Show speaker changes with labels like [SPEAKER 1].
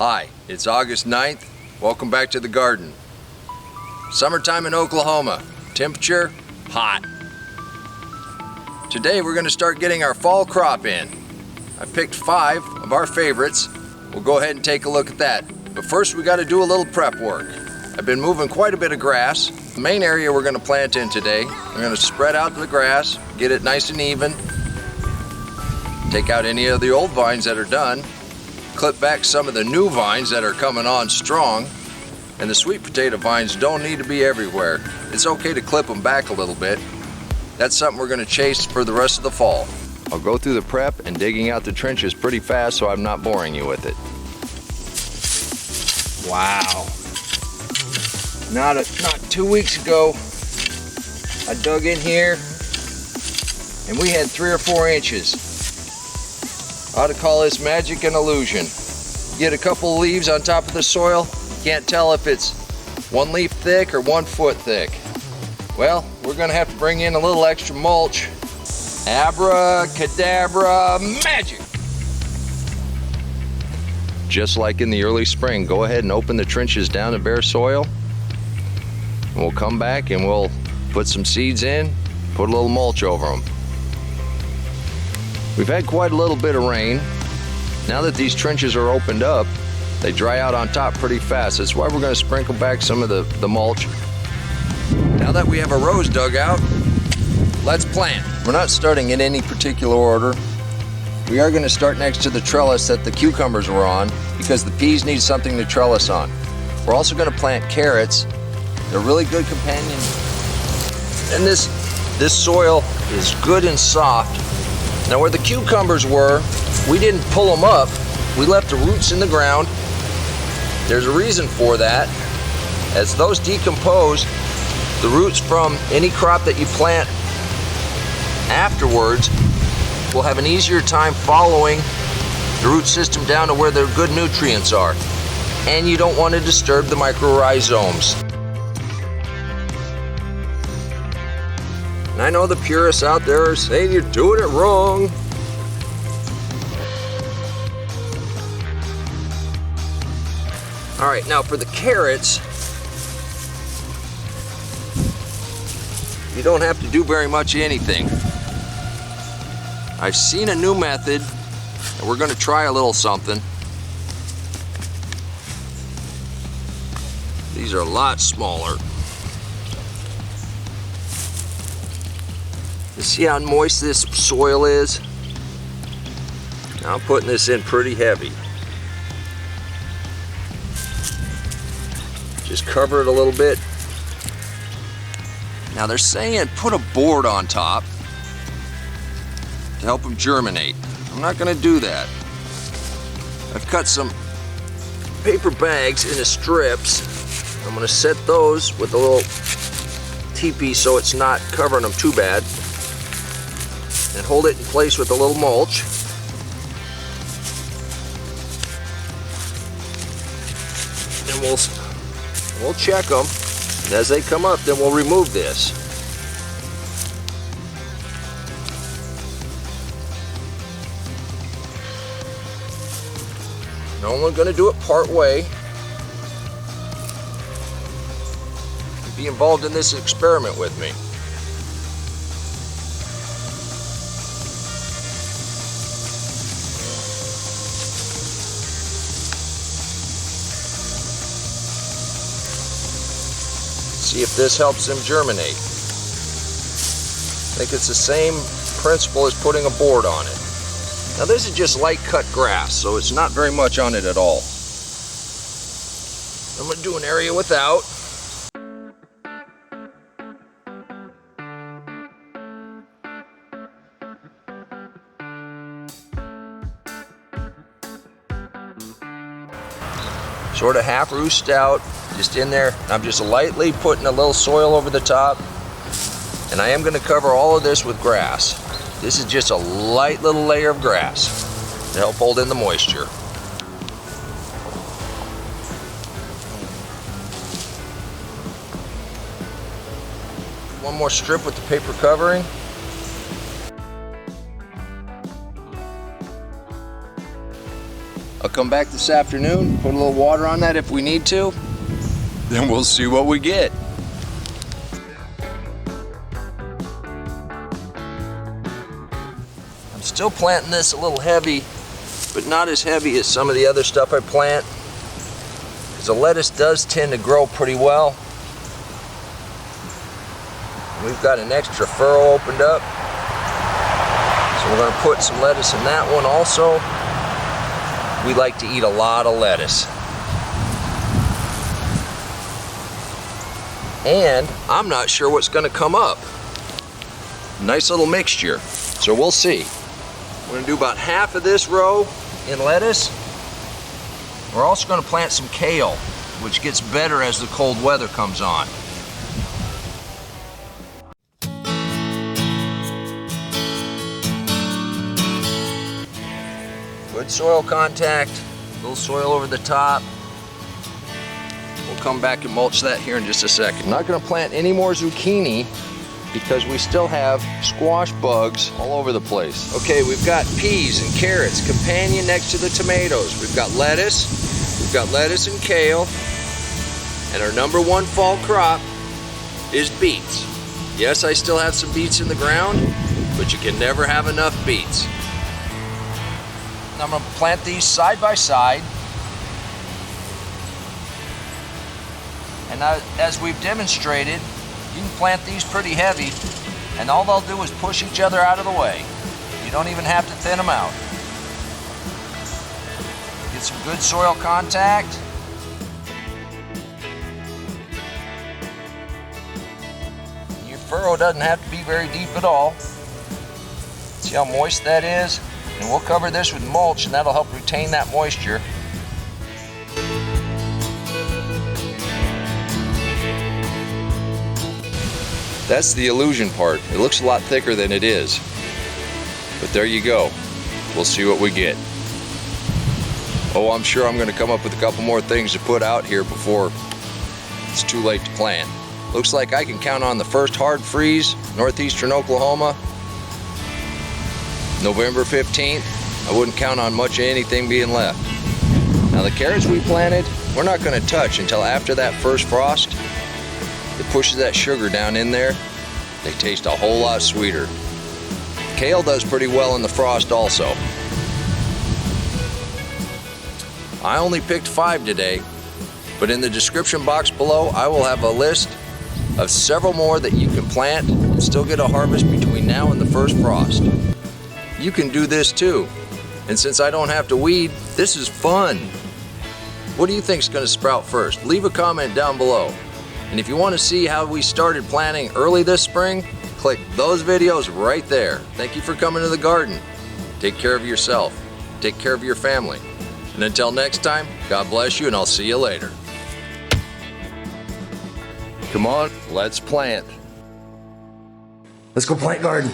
[SPEAKER 1] Hi, it's August 9th. Welcome back to the garden. Summertime in Oklahoma. Temperature, hot. Today we're going to start getting our fall crop in. I picked 5 of our favorites. We'll go ahead and take a look at that. But first we got to do a little prep work. I've been moving quite a bit of grass. The main area we're going to plant in today, we're going to spread out the grass, get it nice and even. Take out any of the old vines that are done. Clip back some of the new vines that are coming on strong. And the sweet potato vines don't need to be everywhere. It's okay to clip them back a little bit. That's something we're going to chase for the rest of the fall. I'll go through the prep and digging out the trenches pretty fast so I'm not boring you with it. Wow. Not 2 weeks ago, I dug in here and we had 3 or 4 inches. I ought to call this magic and illusion. Get a couple of leaves on top of the soil, can't tell if it's 1 leaf thick or 1 foot thick. Well, we're gonna have to bring in a little extra mulch. Abracadabra magic! Just like in the early spring, go ahead and open the trenches down to bare soil. And we'll come back and we'll put some seeds in, put a little mulch over them. We've had quite a little bit of rain. Now that these trenches are opened up, they dry out on top pretty fast. That's why we're going to sprinkle back some of the mulch. Now that we have our rows dug out, let's plant. We're not starting in any particular order. We are going to start next to the trellis that the cucumbers were on because the peas need something to trellis on. We're also going to plant carrots. They're really good companions. And this soil is good and soft. Now where the cucumbers were, we didn't pull them up. We left the roots in the ground. There's a reason for that. As those decompose, the roots from any crop that you plant afterwards will have an easier time following the root system down to where their good nutrients are. And you don't want to disturb the microrhizomes. And I know the purists out there are saying you're doing it wrong. All right, now for the carrots, you don't have to do very much of anything. I've seen a new method, and we're going to try a little something. These are a lot smaller. You see how moist this soil is? Now I'm putting this in pretty heavy. Just cover it a little bit. Now they're saying put a board on top to help them germinate. I'm not going to do that. I've cut some paper bags into strips. I'm going to set those with a little teepee so it's not covering them too bad. And hold it in place with a little mulch. And we'll check them. And as they come up, then we'll remove this. I'm only going to do it part way. Be involved in this experiment with me. See if this helps them germinate. I think it's the same principle as putting a board on it. Now this is just light cut grass, so it's not very much on it at all. I'm going to do an area without. Sort of half roosted out, just in there. I'm just lightly putting a little soil over the top. And I am going to cover all of this with grass. This is just a light little layer of grass to help hold in the moisture. One more strip with the paper covering. A I'll come back this afternoon, put a little water on that if we need to, then we'll see what we get. I'm still planting this a little heavy, but not as heavy as some of the other stuff I plant, because the lettuce does tend to grow pretty well. We've got an extra furrow opened up, so we're going to put some lettuce in that one also. We like to eat a lot of lettuce. And I'm not sure what's going to come up. Nice little mixture, so we'll see. We're going to do about half of this row in lettuce. We're also going to plant some kale, which gets better as the cold weather comes on. Good soil contact, a little soil over the top. We'll come back and mulch that here in just a second. I'm not going to plant any more zucchini because we still have squash bugs all over the place. Okay, we've got peas and carrots, companion next to the tomatoes. We've got lettuce and kale, and our number one fall crop is beets. Yes, I still have some beets in the ground, but you can never have enough beets. I'm going to plant these side by side, and as we've demonstrated, you can plant these pretty heavy, and all they'll do is push each other out of the way. You don't even have to thin them out. Get some good soil contact. Your furrow doesn't have to be very deep at all. See how moist that is? And we'll cover this with mulch, and that'll help retain that moisture. That's the illusion part. It looks a lot thicker than it is. But there you go. We'll see what we get. Oh, I'm sure I'm going to come up with a couple more things to put out here before it's too late to plant. Looks like I can count on the first hard freeze, northeastern Oklahoma, November 15th. I wouldn't count on much of anything being left. Now the carrots we planted, we're not going to touch until after that first frost. It pushes that sugar down in there. They taste a whole lot sweeter. Kale does pretty well in the frost also. I only picked 5 today, but in the description box below I will have a list of several more that you can plant and still get a harvest between now and the first frost. You can do this too. And since I don't have to weed, this is fun. What do you think is going to sprout first? Leave a comment down below. And if you want to see how we started planting early this spring, click those videos right there. Thank you for coming to the garden. Take care of yourself. Take care of your family. And until next time, God bless you, and I'll see you later. Come on, let's plant. Let's go plant garden.